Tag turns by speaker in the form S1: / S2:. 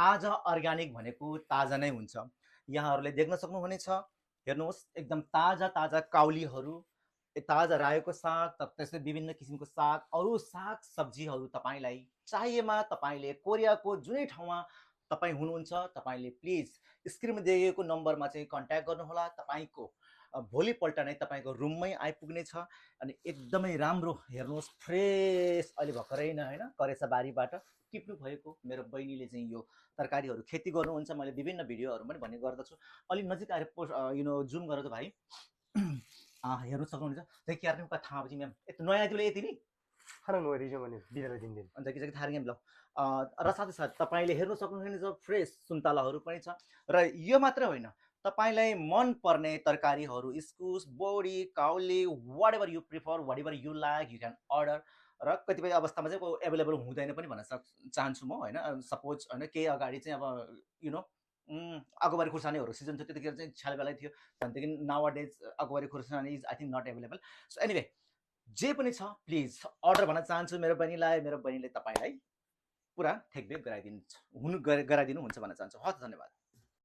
S1: ताजा अर्ग्यानिक भनेको ताजा नै हुन्छ। यहाँहरूले देख्न सक्नुहुनेछ, हेर्नुहोस् एकदम ताजा ताजा काउलीहरू, ताजा रायोको साग, त्यस्तै विभिन्न किसिमको साग, अरू साग सब्जीहरू तपाईँलाई चाहिएमा तपाईँले कोरियाको जुनै ठाउँमा तपाईँ हुनुहुन्छ, तपाईँले प्लिज स्क्रिनमा दिएको नम्बरमा चाहिँ कन्ट्याक्ट गर्नुहोला। तपाईँको भोलिपल्ट नै तपाईँको रुममै आइपुग्नेछ अनि एकदमै राम्रो। हेर्नुहोस् फ्रेस, अहिले भर्खरै नै होइन करेसा बारीबाट टिप्नु भएको मेरो बहिनीले चाहिँ यो तरकारीहरू खेती गर्नुहुन्छ। मैले विभिन्न भिडियोहरू पनि भन्ने गर्दछु। अलिक नजिक आएर जुम गरेर भाइ हेर्नु सक्नुहुन्छ। चाहिँ क्यार्ने का थाहा चाहिँ म्याम यस्तो नयाँ तिमीले यति नि
S2: खाना नगरिन्छ भने बिरालो दिन्दिन
S1: अन्त के चाहिँ थाहा गेम ल। र साथै साथ तपाईँले हेर्नु सक्नुहुनेछ फ्रेस सुन्तलाहरू पनि छ। र यो मात्रै होइन, तपाईलाई मन पर्ने तरकारीहरू इस्कुस, बोडी, काउली, whatever you prefer, whatever you like you can order. र कतिपय अवस्थामा चाहिँ एभाइलेबल हुँदैन पनि भन्न चाहन्छु म होइन। सपोज होइन केही अगाडि चाहिँ अब यु नो अगुबारी खुर्सानीहरू सिजन थियो, त्यतिखेर चाहिँ छ्यालबेलै थियो। भनेदेखि नाउ डेज अगुबारी खुर्सानी is I think not available. So anyway जे पनि छ प्लिज अर्डर भन्न चाहन्छु मेरो बहिनीलाई। मेरो बहिनीले तपाईँलाई पुरा ठेकबेक गराइदिनुहुन्छ, गराइदिनुहुन्छ भन्न चाहन्छु। हस्, धन्यवाद।